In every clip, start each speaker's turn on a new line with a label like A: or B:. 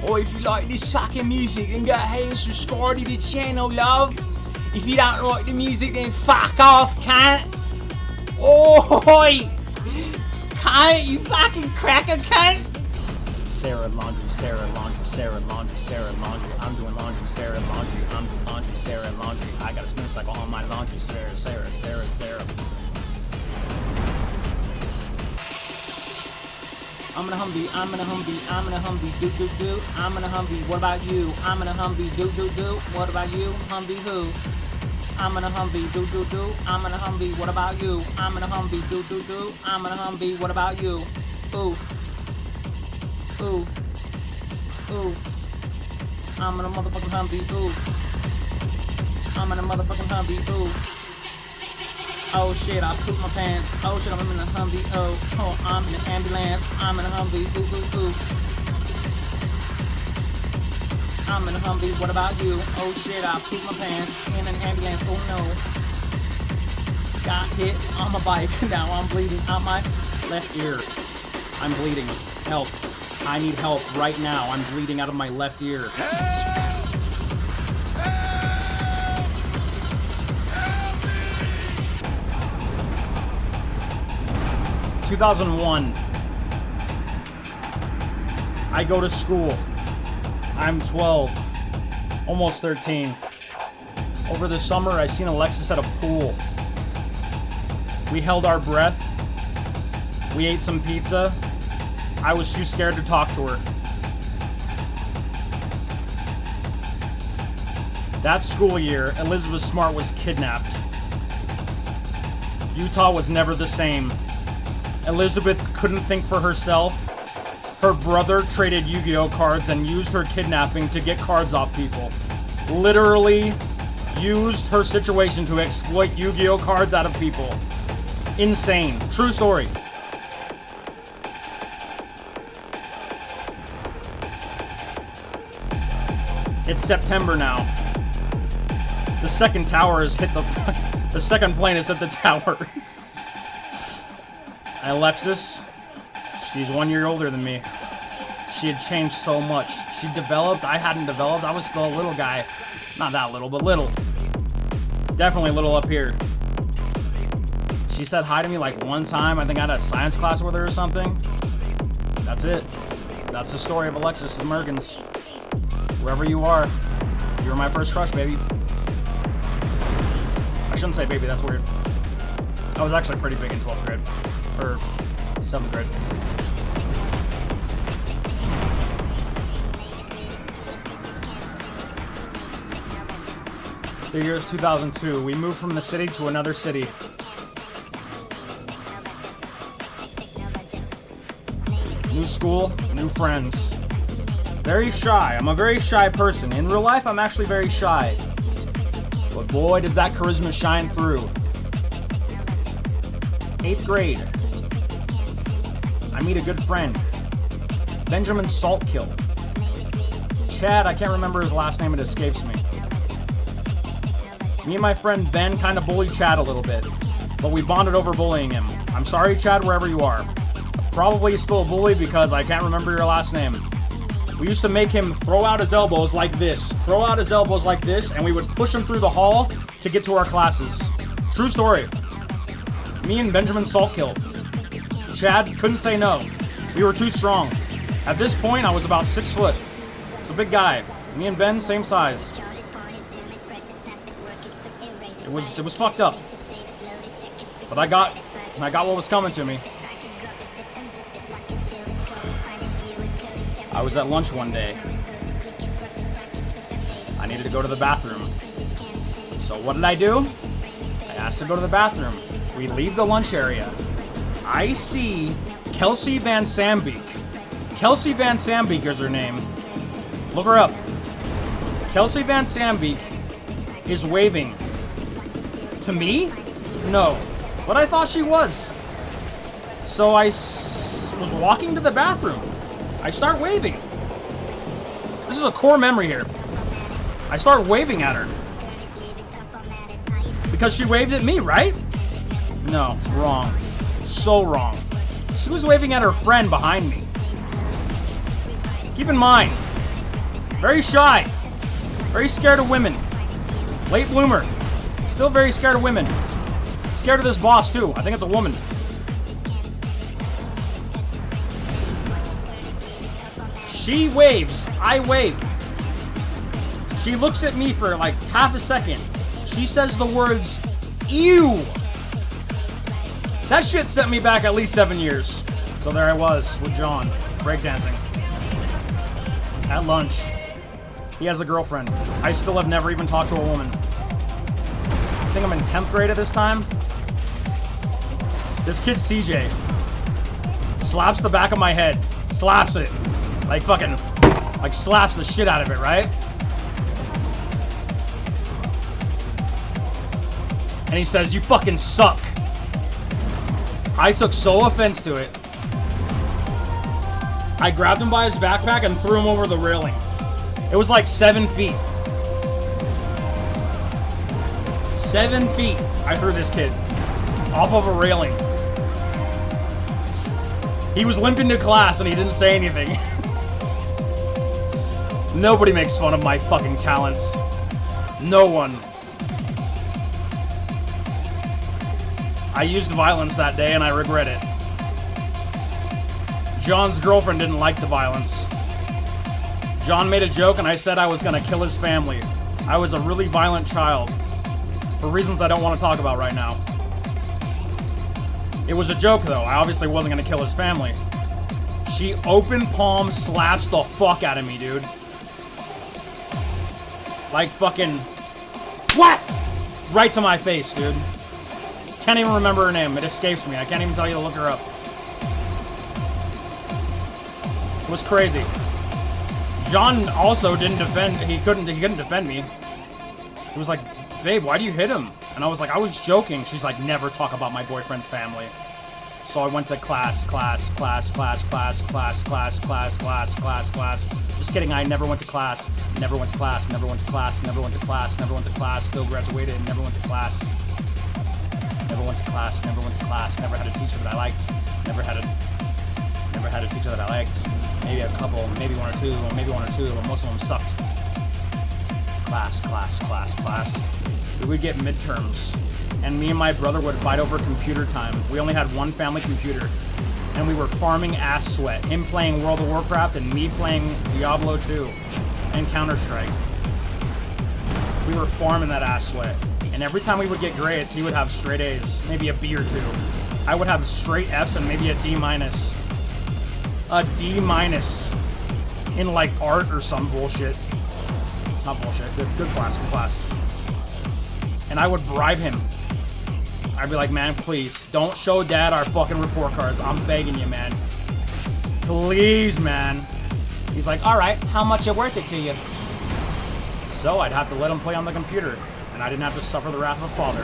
A: Or if you like this fucking music, then go ahead and subscribe to the channel, love. If you don't like the music, then fuck off, cunt. Oi! Cunt, you fucking cracker cunt! Sara laundry, Sara laundry, Sara laundry, Sara laundry. I'm doing laundry, Sara laundry. I'm doing laundry, Sara laundry. I got a spin cycle on my laundry, Sara, Sara, Sara, Sara. I'm in a Humvee, I'm in a Humvee, I'm in a Humvee, do do do. I'm in a Humvee, what about you? I'm in a Humvee, do do do. What about you? Humvee who? I'm in a Humvee, do do do. I'm in a Humvee, what about you? I'm in a Humvee, do do do. I'm in a Humvee, what about you? Ooh. Ooh. Ooh. I'm in a motherfucking Humvee, ooh. I'm in a motherfucking Humvee, ooh. Oh shit, I pooped my pants. Oh shit, I'm in a Humvee, oh, I'm in an ambulance. I'm in a Humvee, ooh, ooh, ooh. I'm in a Humvee, what about you? Oh shit, I pooped my pants in an ambulance, oh no. Got hit on my bike, now I'm bleeding out my left ear. I'm bleeding, help. I need help right now, I'm bleeding out of my left ear. 2001. I go to school. I'm 12, almost 13. Over the summer, I seen Alexis at a pool. We held our breath. We ate some pizza. I was too scared to talk to her. That school year, Elizabeth Smart was kidnapped. Utah was never the same. Elizabeth couldn't think for herself. Her brother traded Yu-Gi-Oh cards and used her kidnapping to get cards off people. Literally used her situation to exploit Yu-Gi-Oh cards out of people. Insane. True story. It's September now. The second tower has hit the second plane has hit the tower. Alexis, she's 1 year older than me. She had changed so much. She developed, I hadn't developed. I was still a little guy. Not that little, but little. Definitely little up here. She said hi to me like one time. I think I had a science class with her or something. That's it. That's the story of Alexis and Mergens. Wherever you are, you were my first crush, baby. I shouldn't say baby, that's weird. I was actually pretty big in 12th grade. Or 7th grade. The year is 2002. We moved from the city to another city. New school, new friends. Very shy. I'm a very shy person. In real life, I'm actually very shy. But boy, does that charisma shine through. 8th grade. I meet a good friend. Benjamin Saltkill. Chad, I can't remember his last name, it escapes me. Me and my friend Ben kind of bullied Chad a little bit, but we bonded over bullying him. I'm sorry, Chad, wherever you are. Probably still a bully because I can't remember your last name. We used to make him throw out his elbows like this. Throw out his elbows like this, and we would push him through the hall to get to our classes. True story. Me and Benjamin Saltkill. Chad couldn't say no. We were too strong. At this point, I was about 6 foot. I was a big guy. Me and Ben, same size. It was fucked up. But I got what was coming to me. I was at lunch one day. I needed to go to the bathroom. So what did I do? I asked to go to the bathroom. We leave the lunch area. I see Kelsey Van Sambeek. Kelsey Van Sambeek is her name. Look her up. Kelsey Van Sambeek is waving. To me? No. But I thought she was. So I was walking to the bathroom. I start waving. This is a core memory here. I start waving at her. Because she waved at me, right? No, wrong. So wrong. She was waving at her friend behind me. Keep in mind, Very shy. Very scared of women. Late bloomer. Still very scared of women. Scared of this boss, too. I think it's a woman. She waves. I wave. She looks at me for like half a second. She says the words, ew. That shit sent me back at least 7 years. So there I was with John, breakdancing. At lunch. He has a girlfriend. I still have never even talked to a woman. I think I'm in 10th grade at this time. This kid CJ slaps the back of my head. Slaps it. Like fucking, like slaps the shit out of it, right? And he says, you fucking suck. I took so offense to it. I grabbed him by his backpack and threw him over the railing. It was like 7 feet. 7 feet I threw this kid off of a railing. He was limping to class and he didn't say anything. Nobody makes fun of my fucking talents. No one. I used violence that day and I regret it. John's girlfriend didn't like the violence. John made a joke and I said I was gonna kill his family. I was a really violent child. For reasons I don't want to talk about right now. It was a joke though. I obviously wasn't gonna kill his family. She open palm slaps the fuck out of me, dude. Like fucking... What? Right to my face, dude. Can't even remember her name. It escapes me. I can't even tell you to look her up. It was crazy. John also didn't defend. He couldn't defend me. He was like, babe, why do you hit him? And I was like, I was joking. She's like, never talk about my boyfriend's family. So I went to class. Just kidding, I never went to class. Never went to class. Still graduated, never went to class. Never went to class. Never had a teacher that I liked. Never had a teacher that I liked. Maybe a couple, maybe one or two, but most of them sucked. Class. We would get midterms, and me and my brother would fight over computer time. We only had one family computer, and we were farming ass sweat. Him playing World of Warcraft, and me playing Diablo 2 and Counter-Strike. We were farming that ass sweat. And every time we would get grades, he would have straight A's, maybe a B or two. I would have straight F's and maybe a D minus. A D minus in like art or some bullshit. Not bullshit, good class. And I would bribe him. I'd be like, man, please, don't show dad our fucking report cards. I'm begging you, man. Please, man. He's like, all right, how much it worth it to you? So I'd have to let him play on the computer. And I didn't have to suffer the wrath of a father.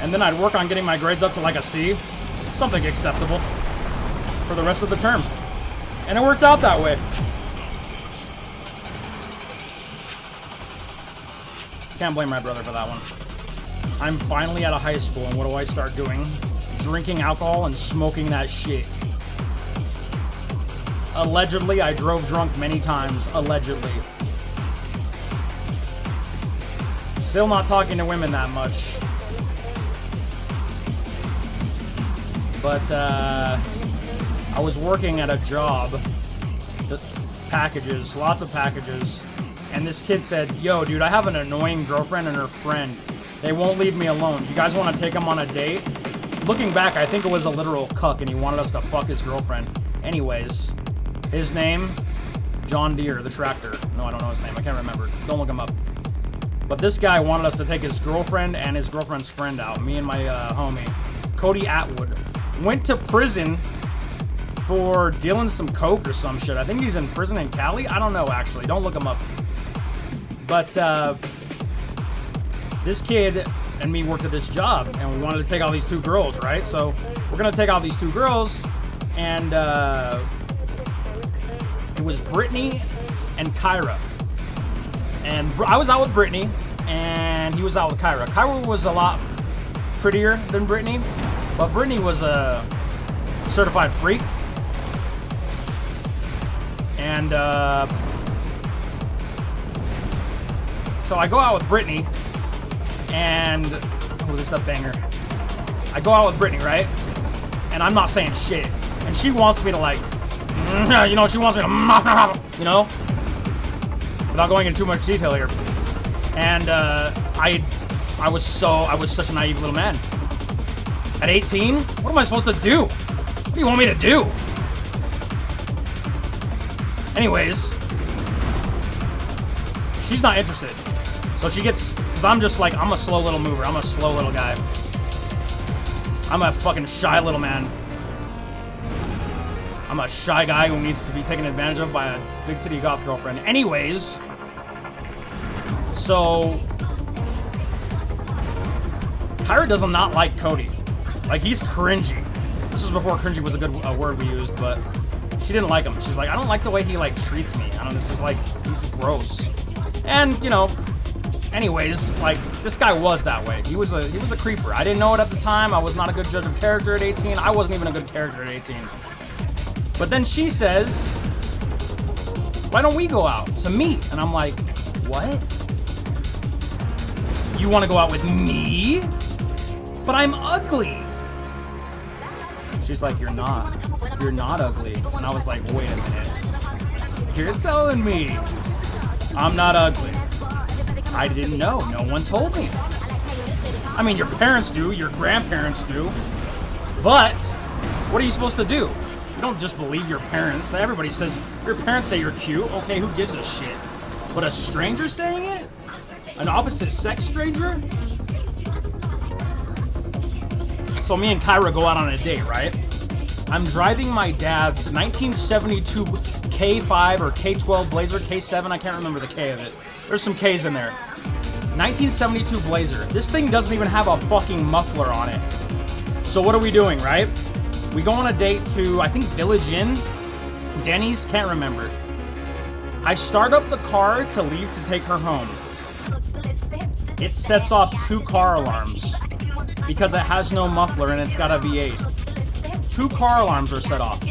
A: And then I'd work on getting my grades up to like a C. Something acceptable. For the rest of the term. And it worked out that way. Can't blame my brother for that one. I'm finally out of high school, and what do I start doing? Drinking alcohol and smoking that shit. Allegedly, I drove drunk many times. Allegedly. Still not talking to women that much. But, I was working at a job. Packages, lots of packages. And this kid said, yo, dude, I have an annoying girlfriend and her friend. They won't leave me alone. You guys want to take them on a date? Looking back, I think it was a literal cuck and he wanted us to fuck his girlfriend. Anyways, his name, John Deere, the tractor. No, I don't know his name. I can't remember. Don't look him up. But this guy wanted us to take his girlfriend and his girlfriend's friend out. Me and my homie, Cody Atwood. Went to prison for dealing some coke or some shit. I think he's in prison in Cali. I don't know, actually. Don't look him up. But this kid and me worked at this job, and we wanted to take all these two girls, right? So we're going to take all these two girls, and it was Brittany and Kyra. And I was out with Brittany, and he was out with Kyra. Kyra was a lot prettier than Brittany, but Brittany was a certified freak.
B: And so I go out with Brittany, and oh, this is a banger. I go out with Brittany, right? And I'm not saying shit. And she wants me to like, you know, she wants me to, you know, without going into too much detail here. And I was such a naive little man. At 18, what am I supposed to do? What do you want me to do? Anyways, she's not interested. So she gets, because I'm just like, I'm a slow little mover. I'm a slow little guy. I'm a fucking shy little man. I'm a shy guy who needs to be taken advantage of by a big titty goth girlfriend. Anyways, so Kyra does not like Cody. Like, he's cringy. This was before cringy was a good word we used, but she didn't like him. She's like, I don't like the way he like treats me. I don't know, this is like, he's gross. And, you know, anyways, like, this guy was that way. He was a creeper. I didn't know it at the time. I was not a good judge of character at 18. I wasn't even a good character at 18. But then she says, why don't we go out to meet? And I'm like, what? You want to go out with me? But I'm ugly. She's like, you're not ugly. And I was like, wait a minute. You're telling me I'm not ugly. I didn't know. No one told me. I mean, your parents do, your grandparents do. But what are you supposed to do? You don't just believe your parents. Everybody says, your parents say you're cute. Okay, who gives a shit? But a stranger saying it? An opposite sex stranger? So me and Kyra go out on a date, right? I'm driving my dad's 1972 K5 or K12 Blazer, K7, I can't remember the K of it. There's some Ks in there. 1972 Blazer. This thing doesn't even have a fucking muffler on it. So what are we doing, right? We go on a date to, I think, Village Inn? Denny's? Can't remember. I start up the car to leave to take her home. It sets off 2 car alarms because it has no muffler and it's got a V8. 2 car alarms are set off.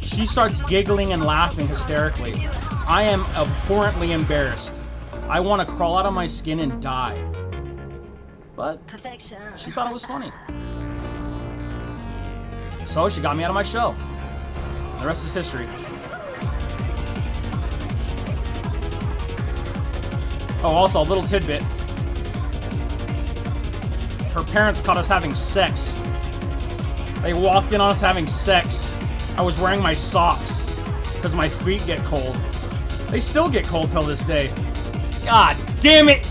B: She starts giggling and laughing hysterically. I am abhorrently embarrassed. I want to crawl out of my skin and die. But she thought it was funny. So she got me out of my shell. The rest is history. Oh, also a little tidbit. Her parents caught us having sex. They walked in on us having sex. I was wearing my socks because my feet get cold. They still get cold till this day. God damn it!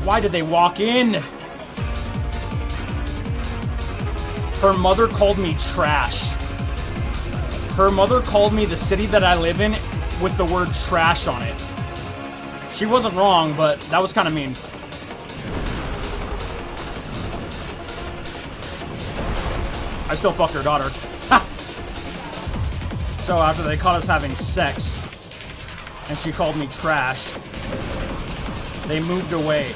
B: Why did they walk in? Her mother called me trash. Her mother called me the city that I live in with the word trash on it. She wasn't wrong, but that was kind of mean. I still fucked her daughter. Ha! So after they caught us having sex, and she called me trash, they moved away.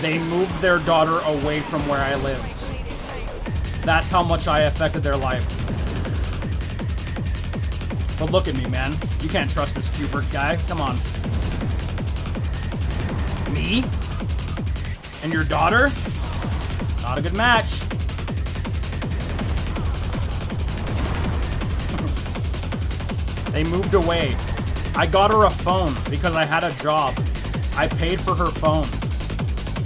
B: They moved their daughter away from where I lived. That's how much I affected their life. But look at me, man. You can't trust this Cubert guy. Come on. Me? And your daughter? Not a good match. They moved away. I got her a phone because I had a job. I paid for her phone.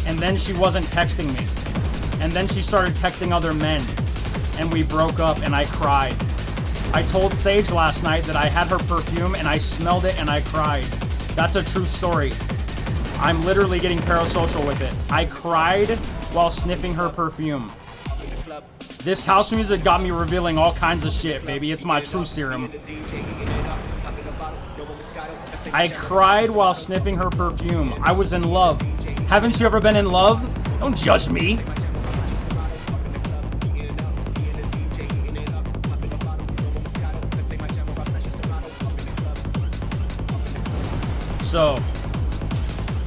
B: And then she wasn't texting me. And then she started texting other men. And we broke up and I cried. I told Sage last night that I had her perfume and I smelled it and I cried. That's a true story. I'm literally getting parasocial with it. I cried while sniffing her perfume. This house music got me revealing all kinds of shit, baby. It's my true serum. I cried while sniffing her perfume. I was in love. Haven't you ever been in love? Don't judge me. So,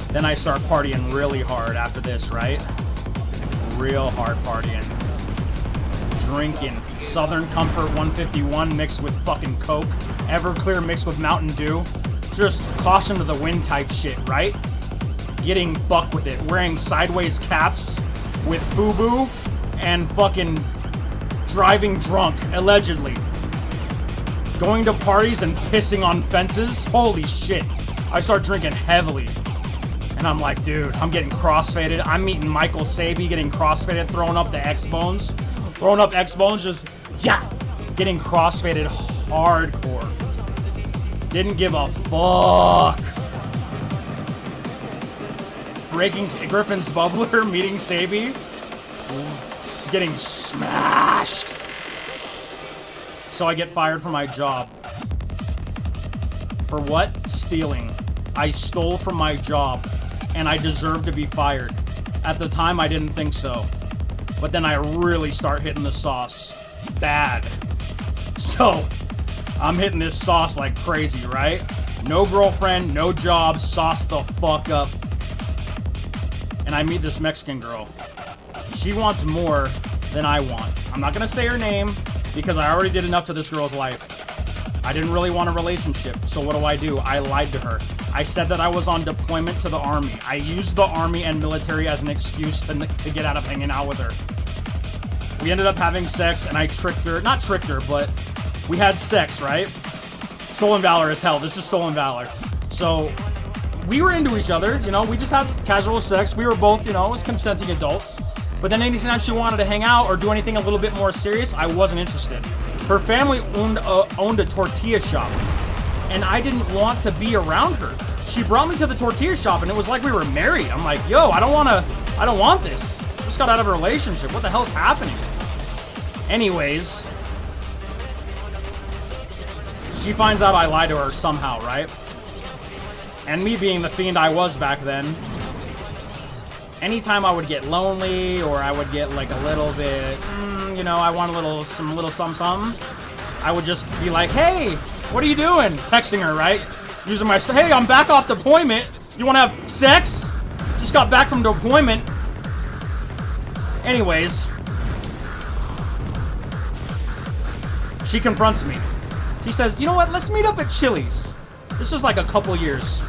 B: then I start partying really hard after this, right? Real hard partying. Drinking. Southern Comfort 151 mixed with fucking Coke. Everclear mixed with Mountain Dew. Just caution to the wind type shit, right? Getting fucked with it. Wearing sideways caps with FUBU and fucking driving drunk, allegedly. Going to parties and pissing on fences. Holy shit. I start drinking heavily. And I'm like, dude, I'm getting crossfaded. I'm meeting Michael Saby, getting crossfaded, throwing up the X-Bones. Throwing up X-Bones, just, yeah. Getting crossfaded hardcore. Didn't give a fuck. Breaking Griffin's bubbler, meeting Saby. Getting smashed. So I get fired from my job. For what? Stealing. I stole from my job, and I deserve to be fired. At the time, I didn't think so. But then I really start hitting the sauce. Bad. So, I'm hitting this sauce like crazy, right? No girlfriend, no job, sauce the fuck up. And I meet this Mexican girl. She wants more than I want. I'm not gonna say her name, because I already did enough to this girl's life. I didn't really want a relationship, so what do? I lied to her. I said that I was on deployment to the army. I used the army and military as an excuse to get out of hanging out with her. We ended up having sex, and I tricked her. Not tricked her, but we had sex, right? Stolen valor as hell. This is stolen valor. So, we were into each other, you know? We just had casual sex. We were both, you know, as consenting adults. But then anytime she wanted to hang out or do anything a little bit more serious, I wasn't interested. Her family owned a tortilla shop, and I didn't want to be around her. She brought me to the tortilla shop, and it was like we were married. I'm like, yo, I don't want this. Just got out of a relationship. What the hell's happening? Anyways, she finds out I lied to her somehow, right? And me being the fiend I was back then, anytime I would get lonely or I would get like a little bit, you know, I want a little something, I would just be like, hey, what are you doing? Texting her, right? Using my, hey, I'm back off deployment. You want to have sex? Just got back from deployment. Anyways, she confronts me. She says, you know what? Let's meet up at Chili's. This was like a couple years.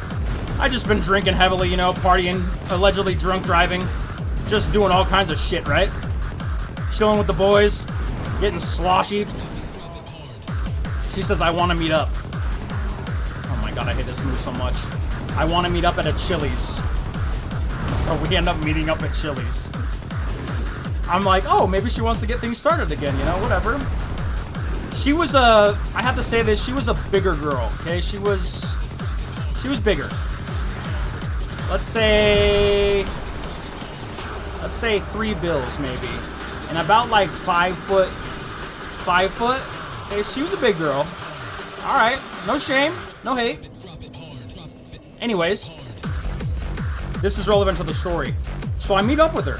B: I just been drinking heavily, you know, partying, allegedly drunk driving, just doing all kinds of shit, right? Chilling with the boys, getting sloshy. She says, I want to meet up. Oh my god, I hate this move so much. I want to meet up at a Chili's. So we end up meeting up at Chili's. I'm like, oh, maybe she wants to get things started again, you know, whatever. She was I have to say this, she was a bigger girl, okay? She was bigger. Let's say 3 bills maybe. And about like 5 foot. Okay, she was a big girl. Alright, no shame, no hate. Anyways, this is relevant to the story. So I meet up with her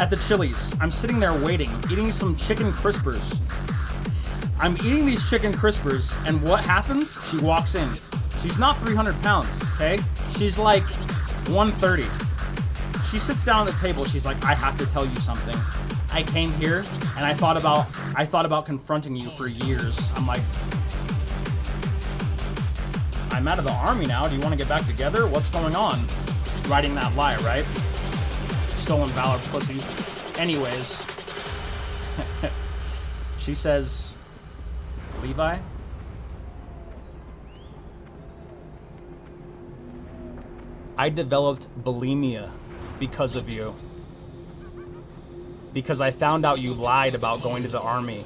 B: at the Chili's. I'm sitting there waiting, eating some chicken crispers. I'm eating these chicken crispers, and what happens? She walks in. She's not 300 pounds, okay? She's like 130. She sits down at the table. She's like, I have to tell you something. I came here, and I thought about confronting you for years. I'm like, I'm out of the army now. Do you want to get back together? What's going on? Writing that lie, right? Stolen valor, pussy. Anyways, she says, Levi, I developed bulimia because of you. Because I found out you lied about going to the army.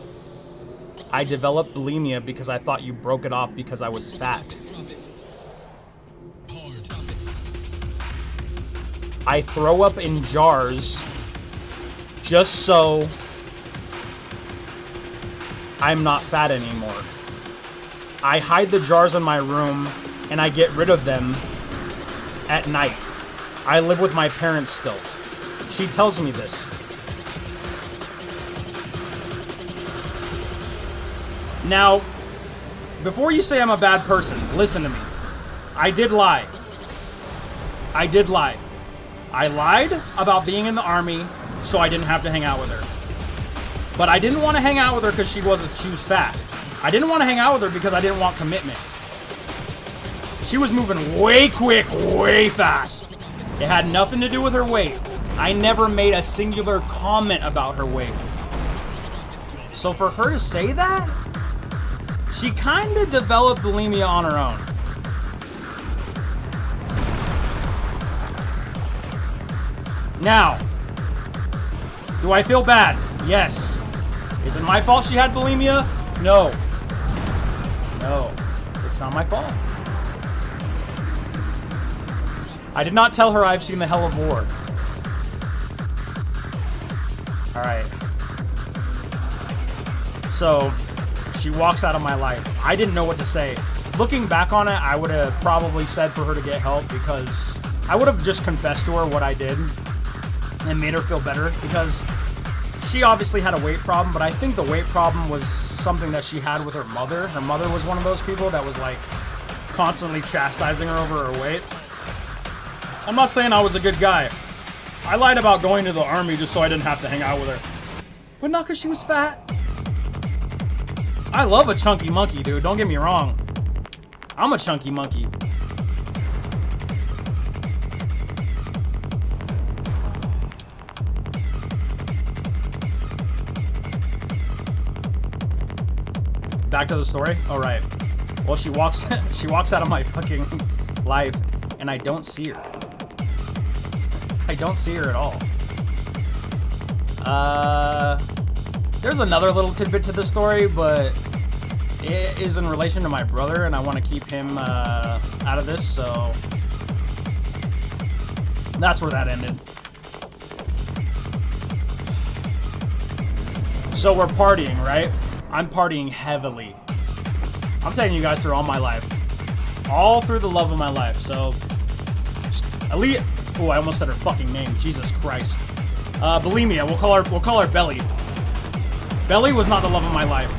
B: I developed bulimia because I thought you broke it off because I was fat. I throw up in jars just so I'm not fat anymore. I hide the jars in my room and I get rid of them at night. I live with my parents still. She tells me this. Now, before you say I'm a bad person, listen to me. I did lie. I did lie. I lied about being in the army so I didn't have to hang out with her. But I didn't want to hang out with her because she was fat. I didn't want to hang out with her because I didn't want commitment. She was moving way quick, way fast. It had nothing to do with her weight. I never made a singular comment about her weight. So for her to say that, she kind of developed bulimia on her own. Now, do I feel bad? Yes. Is it my fault she had bulimia? No. No. It's not my fault. I did not tell her I've seen the Hell of War. Alright. So, she walks out of my life. I didn't know what to say. Looking back on it, I would have probably said for her to get help because I would have just confessed to her what I did and made her feel better because she obviously had a weight problem, but I think the weight problem was something that she had with her mother. Her mother was one of those people that was like constantly chastising her over her weight. I'm not saying I was a good guy. I lied about going to the army just so I didn't have to hang out with her. But not because she was fat. I love a chunky monkey, dude. Don't get me wrong. I'm a chunky monkey. Back to the story. All right. Well, she walks out of my fucking life, and I don't see her. I don't see her at all. There's another little tidbit to the story, but it is in relation to my brother, and I want to keep him out of this, so that's where that ended. So we're partying, right? I'm partying heavily. I'm taking you guys through all my life. All through the love of my life. So, Aaliyah. Oh, I almost said her fucking name. Jesus Christ. Bulimia. We'll call her Belly. Belly was not the love of my life.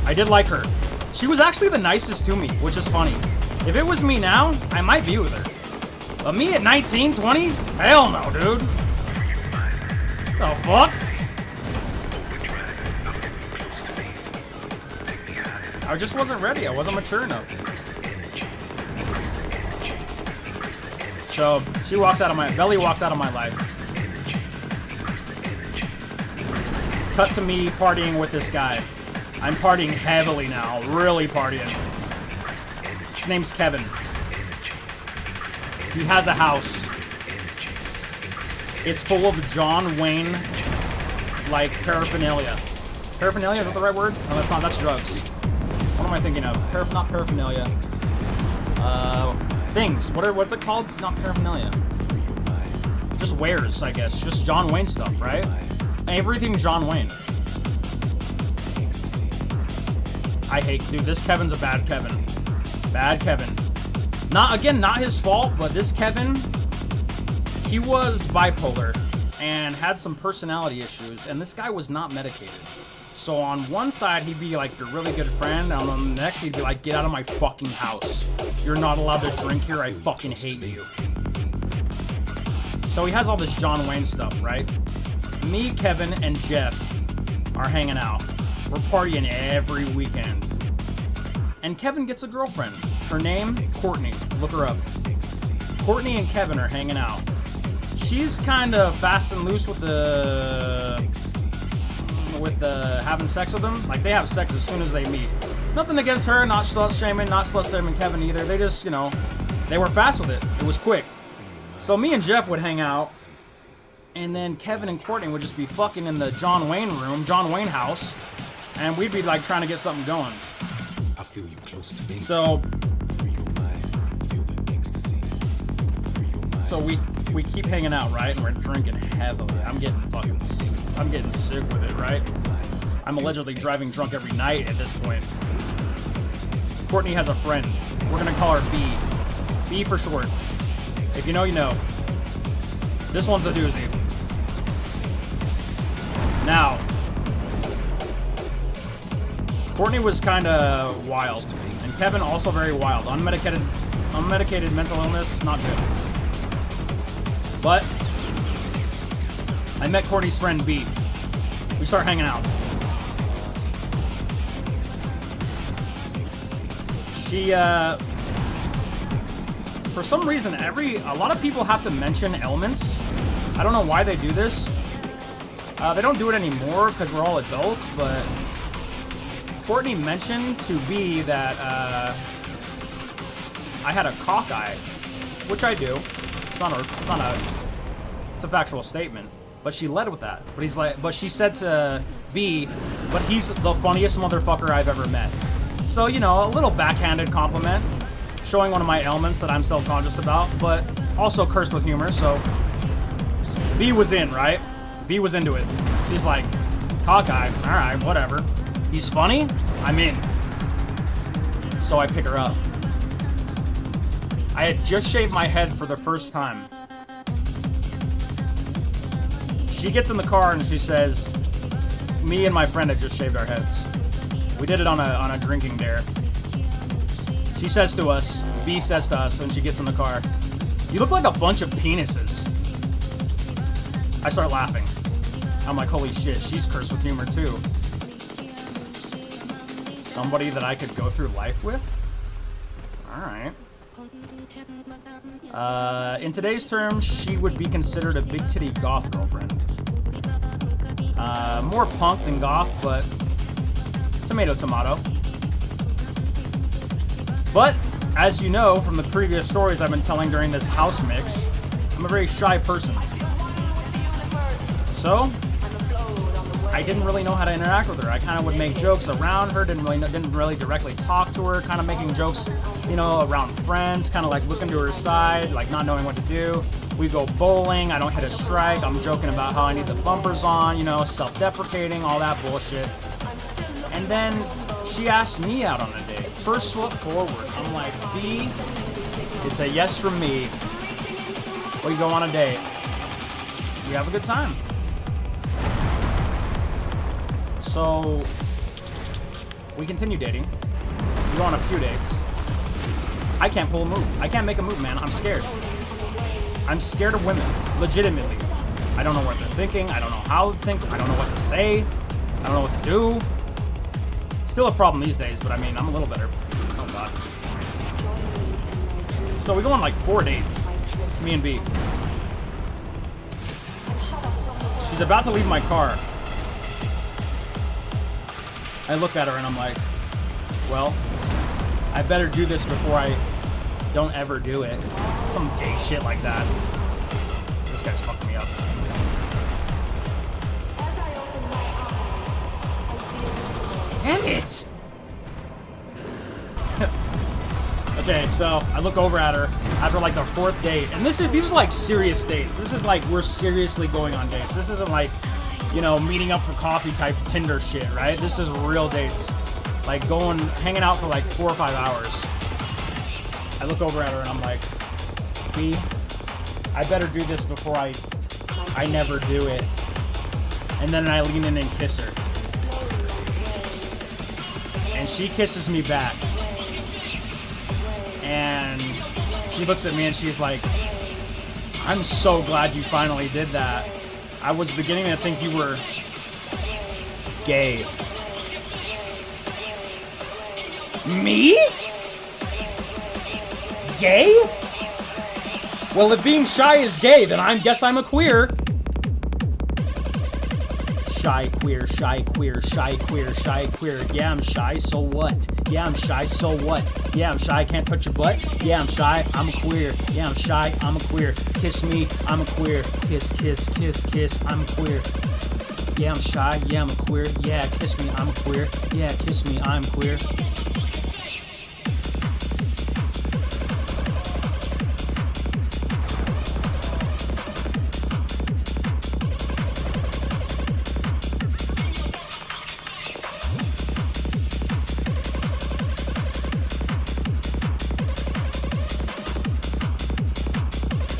B: I did like her. She was actually the nicest to me, which is funny. If it was me now, I might be with her. But me at 19, 20? Hell no, dude. The fuck? I just wasn't ready. I wasn't mature enough. So she walks out of my Belly walks out of my life. Cut to me partying with this guy. I'm partying heavily now, really partying. His name's Kevin. He has a house. It's full of John Wayne like paraphernalia. Paraphernalia, is that the right word? No, that's not. That's drugs. What am I thinking of? Not paraphernalia. Things. What's it called? It's not paraphernalia. Just wares, I guess. Just John Wayne stuff, right? Everything John Wayne. I hate, dude. This Kevin's a bad Kevin. Bad Kevin. Not his fault, but this Kevin, he was bipolar and had some personality issues, and this guy was not medicated. So on one side, he'd be like your really good friend, and on the next, he'd be like, get out of my fucking house. You're not allowed to drink here, I fucking hate you. So he has all this John Wayne stuff, right? Me, Kevin, and Jeff are hanging out. We're partying every weekend. And Kevin gets a girlfriend. Her name, Courtney. Look her up. Courtney and Kevin are hanging out. She's kind of fast and loose with the having sex with them. Like, they have sex as soon as they meet. Nothing against her, not slut-shaming Kevin either. They just, they were fast with it. It was quick. So me and Jeff would hang out, and then Kevin and Courtney would just be fucking in the John Wayne room, John Wayne house, and we'd be like trying to get something going. I feel you close to me. So we keep hanging out, right? And we're drinking heavily. I'm getting sick with it, right? I'm allegedly driving drunk every night at this point. Courtney has a friend. We're gonna call her B. B for short. If you know, you know. This one's a doozy. Now, Courtney was kind of wild, and Kevin also very wild. Unmedicated mental illness, not good. But I met Courtney's friend B. We start hanging out. She, for some reason, a lot of people have to mention ailments. I don't know why they do this. They don't do it anymore because we're all adults, but Courtney mentioned to B that I had a cock eye, which I do. It's a factual statement. But she led with that. But she said to B, but he's the funniest motherfucker I've ever met. So, you know, a little backhanded compliment, showing one of my ailments that I'm self-conscious about, but also cursed with humor, so B was in, right? B was into it. She's like, cockeye, alright, whatever. He's funny? I'm in. So I pick her up. I had just shaved my head for the first time. She gets in the car and she says, me and my friend had just shaved our heads. We did it on a drinking dare. She says to us, B says to us, when she gets in the car, you look like a bunch of penises. I start laughing. I'm like, holy shit, she's cursed with humor too. Somebody that I could go through life with? Alright. In today's terms, she would be considered a big titty goth girlfriend. More punk than goth, but tomato, tomato. But, as you know from the previous stories I've been telling during this house mix, I'm a very shy person. So, I didn't really know how to interact with her. I kind of would make jokes around her, didn't really directly talk to her, kind of making jokes, you know, around friends, kind of like looking to her side, like not knowing what to do. We go bowling, I don't hit a strike, I'm joking about how I need the bumpers on, you know, self-deprecating, all that bullshit. And then she asked me out on a date. First foot forward. I'm like, B, it's a yes from me. We go on a date. We have a good time. So, we continue dating. We go on a few dates. I can't pull a move. I can't make a move, man. I'm scared. I'm scared of women. Legitimately. I don't know what they're thinking. I don't know how to think. I don't know what to say. I don't know what to do. Still a problem these days, but I mean, I'm a little better. Oh, God. So we go on like 4 dates. Me and B. She's about to leave my car. I look at her and I'm like, well, I better do this before I don't ever do it. Some gay shit like that. This guy's fucking me up. Damn it! Okay, so I look over at her after like the 4th date, and these are like serious dates. This is like we're seriously going on dates. This isn't like, you know, meeting up for coffee type Tinder shit, right? This is real dates. Like hanging out for like 4 or 5 hours. I look over at her and I'm like, B, I better do this before I never do it. And then I lean in and kiss her. And she kisses me back. And she looks at me and she's like, I'm so glad you finally did that. I was beginning to think you were gay. Me? Gay? Well, if being shy is gay, then I guess I'm a queer. Shy queer, shy queer, shy queer, shy queer. Yeah, I'm shy, so what? Yeah, I'm shy, so what? Yeah, I'm shy, can't touch your butt. Yeah, I'm shy, I'm a queer. Yeah, I'm shy, I'm a queer. Kiss me, I'm a queer. Kiss, kiss, kiss, kiss, I'm a queer. Yeah, I'm shy, yeah, I'm a queer. Yeah, kiss me, I'm a queer. Yeah, kiss me, I'm queer.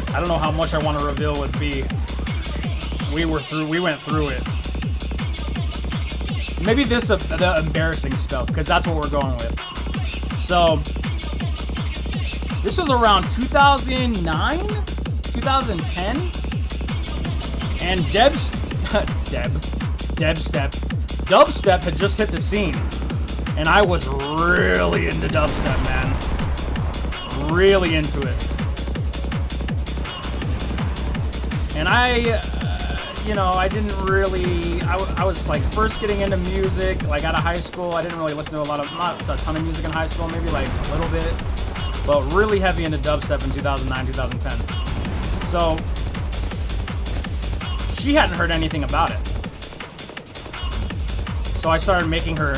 B: I don't know how much I want to reveal with B. We went through it. Maybe the embarrassing stuff, because that's what we're going with. So, this was around 2009? 2010? And dubstep. Dubstep had just hit the scene, and I was really into dubstep, man. Really into it. And I didn't really, I was like first getting into music, like out of high school. I didn't really listen to not a ton of music in high school, maybe like a little bit, but really heavy into dubstep in 2009, 2010. So, she hadn't heard anything about it. So I started making her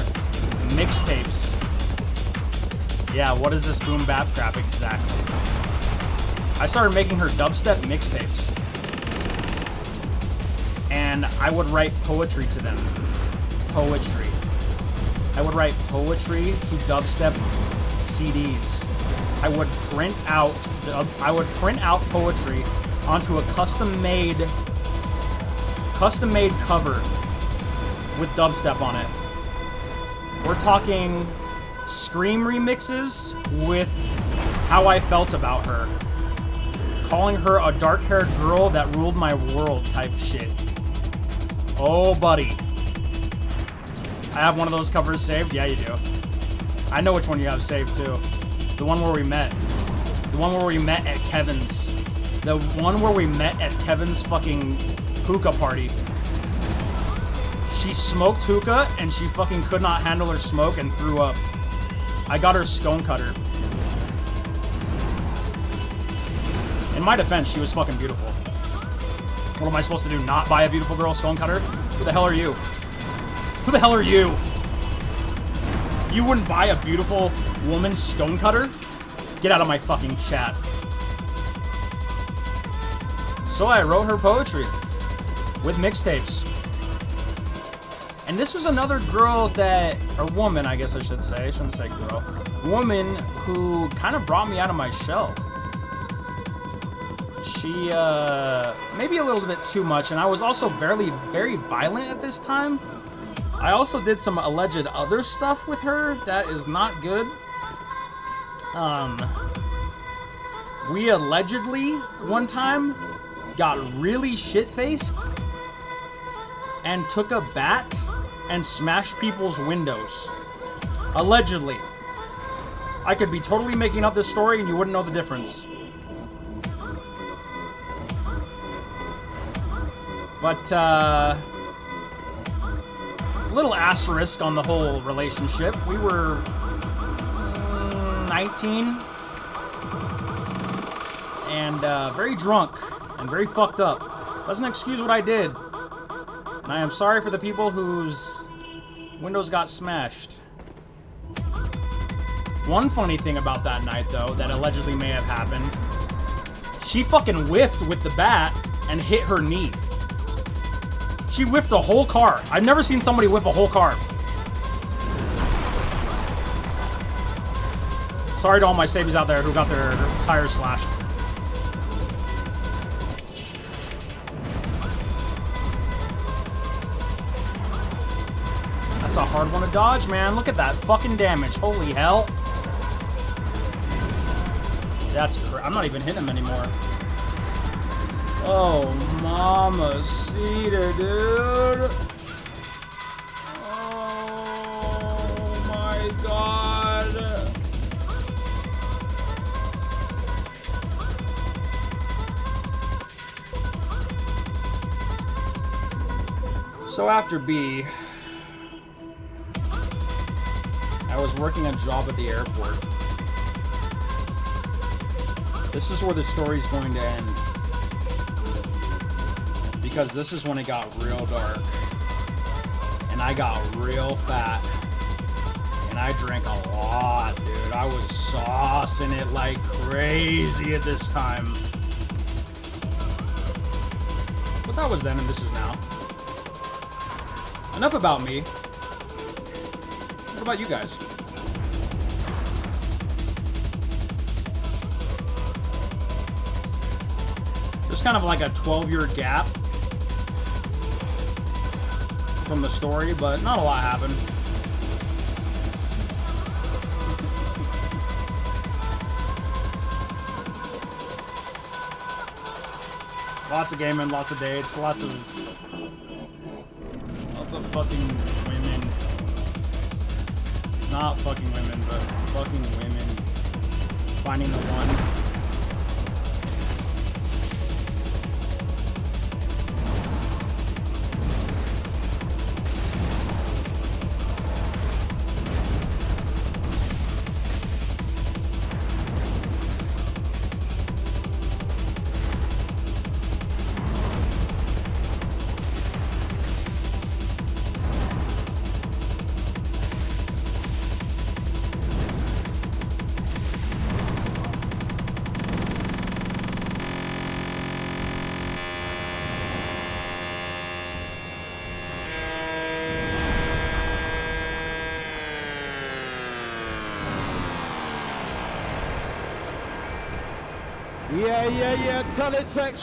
B: mixtapes. Yeah, what is this boom bap crap exactly? I started making her dubstep mixtapes. And I would write poetry to them. Poetry. I would write poetry to dubstep CDs. I would print out poetry onto a custom-made cover with dubstep on it. We're talking Scream remixes with how I felt about her. Calling her a dark-haired girl that ruled my world type shit. Oh, buddy. I have one of those covers saved? Yeah, you do. I know which one you have saved, too. The one where we met. The one where we met at Kevin's. The one where we met at Kevin's fucking hookah party. She smoked hookah, and she fucking could not handle her smoke and threw up. I got her scone cutter. In my defense, she was fucking beautiful. What am I supposed to do? Not buy a beautiful girl scone cutter? Who the hell are you? Who the hell are you? You wouldn't buy a beautiful woman scone cutter? Get out of my fucking chat. So I wrote her poetry with mixtapes. And this was another girl or woman, I guess I should say. I shouldn't say girl. Woman who kind of brought me out of my shell. She, maybe a little bit too much, and I was also very, very violent at this time. I also did some alleged other stuff with her that is not good. We allegedly, one time, got really shit-faced and took a bat and smashed people's windows. Allegedly. I could be totally making up this story and you wouldn't know the difference. But, little asterisk on the whole relationship. We were 19 and very drunk and very fucked up. Doesn't excuse what I did. And I am sorry for the people whose windows got smashed. One funny thing about that night, though, that allegedly may have happened, she fucking whiffed with the bat and hit her knee. She whiffed the whole car. I've never seen somebody whiff a whole car. Sorry to all my savies out there who got their tires slashed. That's a hard one to dodge, man. Look at that fucking damage. Holy hell. I'm not even hitting him anymore. Oh, mamacita, dude. Oh, my God. So after B, I was working a job at the airport. This is where the story's going to end. Because this is when it got real dark. And I got real fat. And I drank a lot, dude. I was saucing it like crazy at this time. But that was then and this is now. Enough about me. What about you guys? There's kind of like a 12-year gap from the story, but not a lot happened. Lots of gaming, lots of dates, lots of Lots of fucking women. Not fucking women, but fucking women. Finding the one.
C: Yeah, teletext.